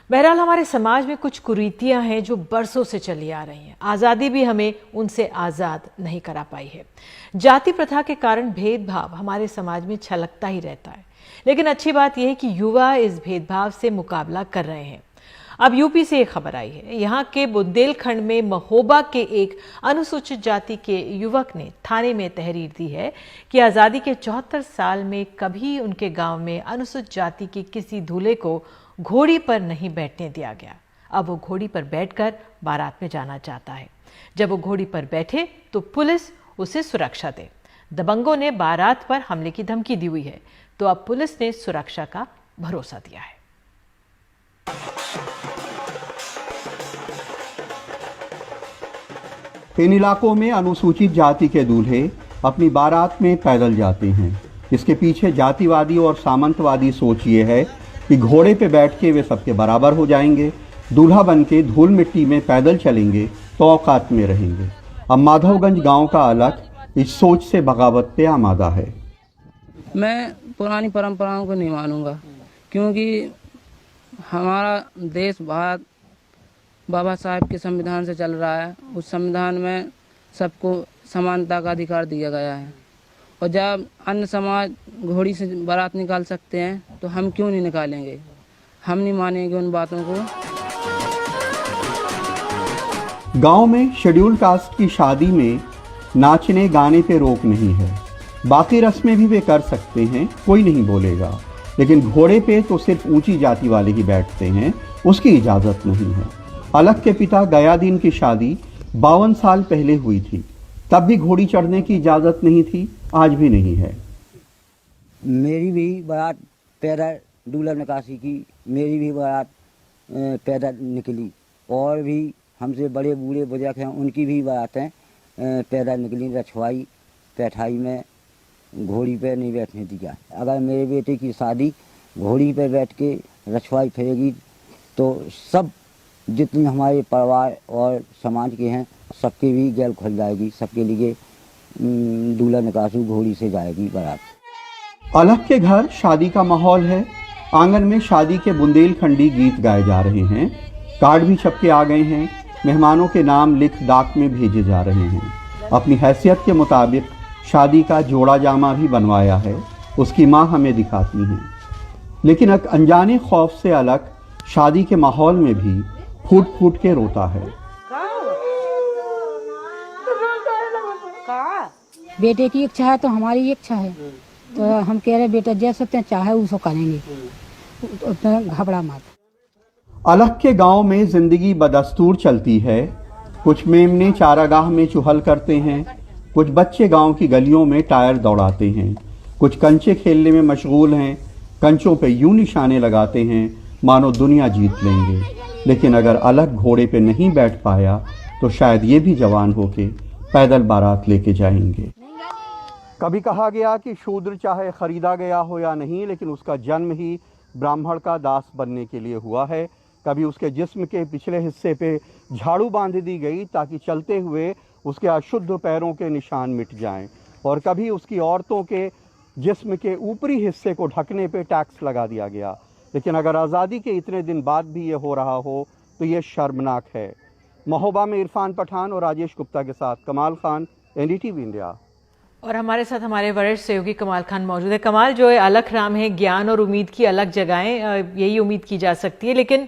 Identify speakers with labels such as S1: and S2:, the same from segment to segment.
S1: बहरहाल हमारे समाज में कुछ कुरीतियां हैं जो बरसों से चली आ रही हैं। आज़ादी भी हमें उनसे आज़ाद नहीं करा पाई है। जाति प्रथा के कारण भेदभाव हमारे समाज में छलकता ही रहता है, लेकिन अच्छी बात यह है कि युवा इस भेदभाव से मुकाबला कर रहे हैं। अब यूपी से एक खबर आई है। यहाँ के बुंदेलखंड में महोबा के एक अनुसूचित जाति के युवक ने थाने में तहरीर दी है कि आज़ादी के 74 साल में कभी उनके गांव में अनुसूचित जाति के किसी दूल्हे को घोड़ी पर नहीं बैठने दिया गया। अब वो घोड़ी पर बैठकर बारात में जाना चाहता है। जब वो घोड़ी पर बैठे तो पुलिस उसे सुरक्षा दे। दबंगों ने बारात पर हमले की धमकी दी हुई है, तो अब पुलिस ने सुरक्षा का भरोसा दिया है।
S2: इन इलाकों में अनुसूचित जाति के दूल्हे अपनी बारात में पैदल जाते हैं। इसके पीछे जातिवादी और सामंतवादी सोच ये है कि घोड़े पे बैठ के वे सबके बराबर हो जाएंगे, दूल्हा बन के धूल मिट्टी में पैदल चलेंगे तो औकात में रहेंगे। अब माधवगंज गांव का अलग इस सोच से बगावत पे आमादा है।
S3: मैं पुरानी परंपराओं को नहीं मानूंगा, क्योंकि हमारा देश भारत बाबा साहब के संविधान से चल रहा है। उस संविधान में सबको समानता का अधिकार दिया गया है, और जब अन्य समाज घोड़ी से बारात निकाल सकते हैं तो हम क्यों नहीं निकालेंगे। हम नहीं मानेंगे उन बातों को।
S2: गांव में शेड्यूल कास्ट की शादी में नाचने गाने पे रोक नहीं है। बाकी रस्में भी वे कर सकते हैं, कोई नहीं बोलेगा, लेकिन घोड़े पे तो सिर्फ ऊंची जाति वाले ही बैठते हैं, उसकी इजाजत नहीं है। अलग के पिता गयादीन की शादी 52 साल पहले हुई थी, तब भी घोड़ी चढ़ने की इजाजत नहीं थी, आज भी नहीं है।
S4: मेरी भी बारात पैदल दूल्हा निकासी की, मेरी भी बारात पैदल निकली, और भी हमसे बड़े बूढ़े बुजुर्ग हैं उनकी भी बारातें पैदल निकली। रछवाई पैठाई में घोड़ी पे नहीं बैठने दिया। अगर मेरे बेटे की शादी घोड़ी पे बैठ के रछवाई फेरेगी तो सब जितने हमारे परिवार और समाज के हैं सबके भी गैल खुल जाएगी। सबके लिए दूल्हा निकासू घोड़ी से जाएगी बारात।
S2: अलग के घर शादी का माहौल है। आंगन में शादी के बुंदेलखंडी गीत गाए जा रहे हैं। कार्ड भी छपके आ गए हैं। मेहमानों के नाम लिख डाक में भेजे जा रहे हैं। अपनी हैसियत के मुताबिक शादी का जोड़ा जामा भी बनवाया है, उसकी माँ हमें दिखाती हैं। लेकिन एक अनजाने खौफ से अलग शादी के माहौल में भी फूट फूट के रोता है।
S5: बेटे की इच्छा है तो हमारी इच्छा है, तो हम कह रहे बेटा जैसे चाहे उसको करेंगे, तो घबरा मत।
S2: अलग के गांव में जिंदगी बदस्तूर चलती है। कुछ मेमने चारागाह में चुहल करते हैं, कुछ बच्चे गांव की गलियों में टायर दौड़ाते हैं, कुछ कंचे खेलने में मशगूल हैं। कंचों पे यूं निशाने लगाते हैं मानो दुनिया जीत लेंगे। लेकिन अगर अलग घोड़े पे नहीं बैठ पाया तो शायद ये भी जवान होके पैदल बारात लेके जाएंगे। कभी कहा गया कि शूद्र चाहे खरीदा गया हो या नहीं, लेकिन उसका जन्म ही ब्राह्मण का दास बनने के लिए हुआ है। कभी उसके जिस्म के पिछले हिस्से पे झाड़ू बांध दी गई ताकि चलते हुए उसके अशुद्ध पैरों के निशान मिट जाएं, और कभी उसकी औरतों के जिस्म के ऊपरी हिस्से को ढकने पे टैक्स लगा दिया गया। लेकिन अगर आज़ादी के इतने दिन बाद भी ये हो रहा हो तो ये शर्मनाक है। महोबा में इरफान पठान और राजेश गुप्ता के साथ कमाल खान, एनडीटीवी इंडिया।
S1: और हमारे साथ हमारे वरिष्ठ सहयोगी कमाल खान मौजूद है। कमाल, जो है अलग राम है, ज्ञान और उम्मीद की अलग जगहें, यही उम्मीद की जा सकती है, लेकिन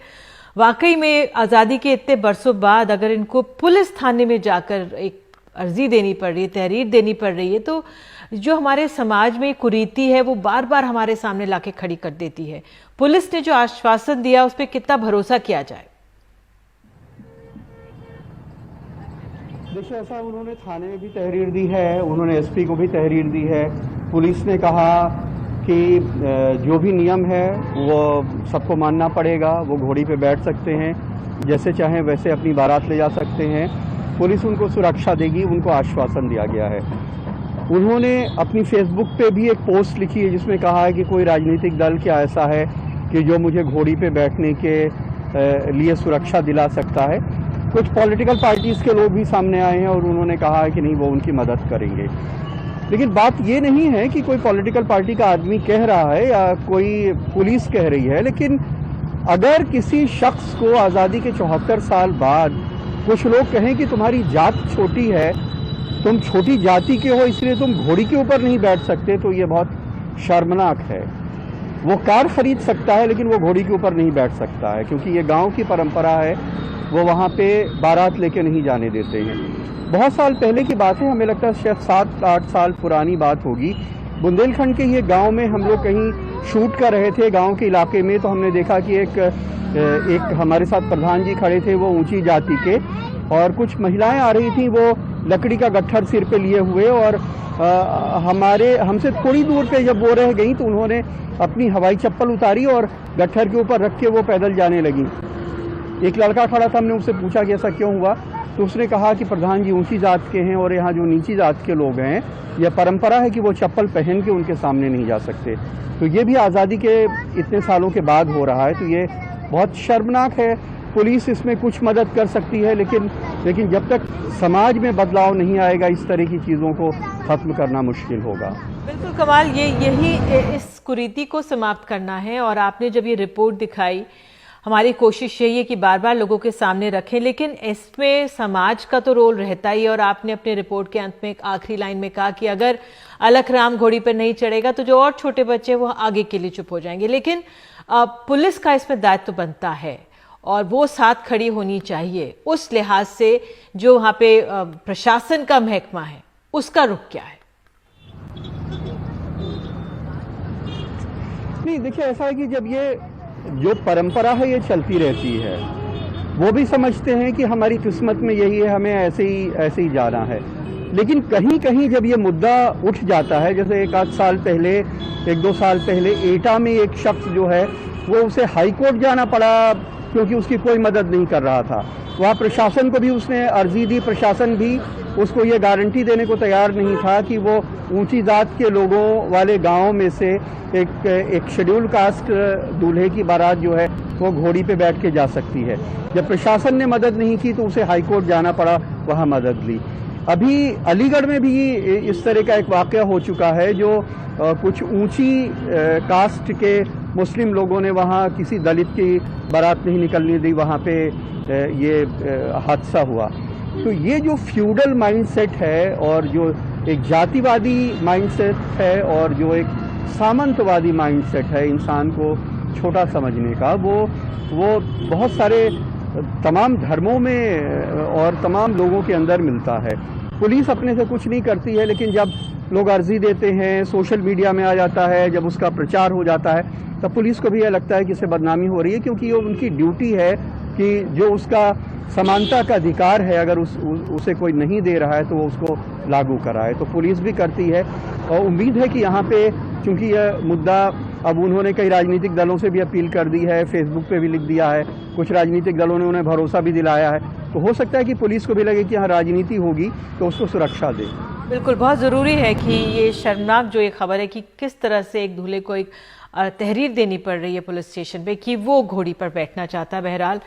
S1: वाकई में आज़ादी के इतने बरसों बाद अगर इनको पुलिस थाने में जाकर एक अर्जी देनी पड़ रही है, तहरीर देनी पड़ रही है, तो जो हमारे समाज में कुरीति है वो बार बार हमारे सामने लाके खड़ी कर देती है। पुलिस ने जो आश्वासन दिया उस पर कितना भरोसा किया जाए?
S2: देखिए, ऐसा उन्होंने थाने में भी तहरीर दी है, उन्होंने एसपी को भी तहरीर दी है। पुलिस ने कहा कि जो भी नियम है वो सबको मानना पड़ेगा। वो घोड़ी पे बैठ सकते हैं, जैसे चाहें वैसे अपनी बारात ले जा सकते हैं। पुलिस उनको सुरक्षा देगी, उनको आश्वासन दिया गया है। उन्होंने अपनी फेसबुक पे भी एक पोस्ट लिखी है जिसमें कहा है कि कोई राजनीतिक दल क्या ऐसा है कि जो मुझे घोड़ी पे बैठने के लिए सुरक्षा दिला सकता है। कुछ पॉलिटिकल पार्टीज़ के लोग भी सामने आए हैं और उन्होंने कहा है कि नहीं, वो उनकी मदद करेंगे। लेकिन बात ये नहीं है कि कोई पॉलिटिकल पार्टी का आदमी कह रहा है या कोई पुलिस कह रही है, लेकिन अगर किसी शख्स को आज़ादी के 74 साल बाद कुछ लोग कहें कि तुम्हारी जात छोटी है, तुम छोटी जाति के हो इसलिए तुम घोड़ी के ऊपर नहीं बैठ सकते, तो ये बहुत शर्मनाक है। वो कार खरीद सकता है लेकिन वो घोड़ी के ऊपर नहीं बैठ सकता है, क्योंकि ये गांव की परंपरा है, वो वहाँ पे बारात लेके नहीं जाने देते हैं। बहुत साल पहले की बात है, हमें लगता है शायद 7-8 साल पुरानी बात होगी। बुंदेलखंड के ये गांव में हम लोग कहीं शूट कर रहे थे गांव के इलाके में, तो हमने देखा कि एक हमारे साथ प्रधान जी खड़े थे, वो ऊंची जाति के, और कुछ महिलाएं आ रही थी, वो लकड़ी का गट्ठर सिर पे लिए हुए, और हमसे थोड़ी दूर पे जब वो रह गई तो उन्होंने अपनी हवाई चप्पल उतारी और गट्ठर के ऊपर रख के वो पैदल जाने लगी। एक लड़का खड़ा था, हमने उससे पूछा कि ऐसा क्यों हुआ, तो उसने कहा कि प्रधान जी ऊंची जात के हैं और यहाँ जो नीची जात के लोग हैं, यह परंपरा है कि वो चप्पल पहन के उनके सामने नहीं जा सकते। तो ये भी आज़ादी के इतने सालों के बाद हो रहा है, तो ये बहुत शर्मनाक है। पुलिस इसमें कुछ मदद कर सकती है, लेकिन जब तक समाज में बदलाव नहीं आएगा इस तरह की चीज़ों को ख़त्म करना मुश्किल होगा।
S1: बिल्कुल कमाल, यही इस कुरीति को समाप्त करना है। और आपने जब ये रिपोर्ट दिखाई, हमारी कोशिश यही है कि बार बार लोगों के सामने रखें, लेकिन इसमें समाज का तो रोल रहता ही। और आपने अपने रिपोर्ट के अंत में एक आखिरी लाइन में कहा कि अगर अलखराम घोड़ी पर नहीं चढ़ेगा तो जो और छोटे बच्चे वो आगे के लिए चुप हो जाएंगे। लेकिन पुलिस का इसमें दायित्व बनता है और वो साथ खड़ी होनी चाहिए। उस लिहाज से जो वहाँ पे प्रशासन का महकमा है, उसका रुख क्या है?
S2: नहीं, देखिए, ऐसा है कि जब ये जो परंपरा है ये चलती रहती है, वो भी समझते हैं कि हमारी किस्मत में यही है, हमें ऐसे ही जाना है। लेकिन कहीं कहीं जब ये मुद्दा उठ जाता है, जैसे 1-2 साल पहले एटा में एक शख्स जो है वो उसे हाई कोर्ट जाना पड़ा क्योंकि उसकी कोई मदद नहीं कर रहा था। वहाँ प्रशासन को भी उसने अर्जी दी, प्रशासन भी उसको ये गारंटी देने को तैयार नहीं था कि वो ऊंची जात के लोगों वाले गांव में से एक शेड्यूल कास्ट दूल्हे की बारात जो है वो घोड़ी पे बैठ के जा सकती है। जब प्रशासन ने मदद नहीं की तो उसे हाई कोर्ट जाना पड़ा, वहाँ मदद ली। अभी अलीगढ़ में भी इस तरह का एक वाक़या हो चुका है, जो कुछ ऊंची कास्ट के मुस्लिम लोगों ने वहाँ किसी दलित की बारात नहीं निकलने दी, वहाँ पे ये हादसा हुआ। तो ये जो फ्यूडल माइंडसेट है और जो एक जातिवादी माइंडसेट है और जो एक सामंतवादी माइंडसेट है इंसान को छोटा समझने का, वो बहुत सारे तमाम धर्मों में और तमाम लोगों के अंदर मिलता है। पुलिस अपने से कुछ नहीं करती है, लेकिन जब लोग अर्जी देते हैं, सोशल मीडिया में आ जाता है, जब उसका प्रचार हो जाता है, तब पुलिस को भी यह लगता है कि इससे बदनामी हो रही है, क्योंकि ये उनकी ड्यूटी है कि जो उसका समानता का अधिकार है, अगर उसे कोई नहीं दे रहा है तो वो उसको लागू कराए। तो पुलिस भी करती है और उम्मीद है कि यहाँ पे, चूँकि यह मुद्दा अब उन्होंने कई राजनीतिक दलों से भी अपील कर दी है, फेसबुक पे भी लिख दिया है, कुछ राजनीतिक दलों ने उन्हें भरोसा भी दिलाया है, तो हो सकता है कि पुलिस को भी लगे कि यहाँ राजनीति होगी तो उसको सुरक्षा दे।
S1: बिल्कुल, बहुत ज़रूरी है कि ये शर्मनाक जो एक खबर है कि किस तरह से एक दूल्हे को एक तहरीर देनी पड़ रही है पुलिस स्टेशन पे कि वो घोड़ी पर बैठना चाहता है। बहरहाल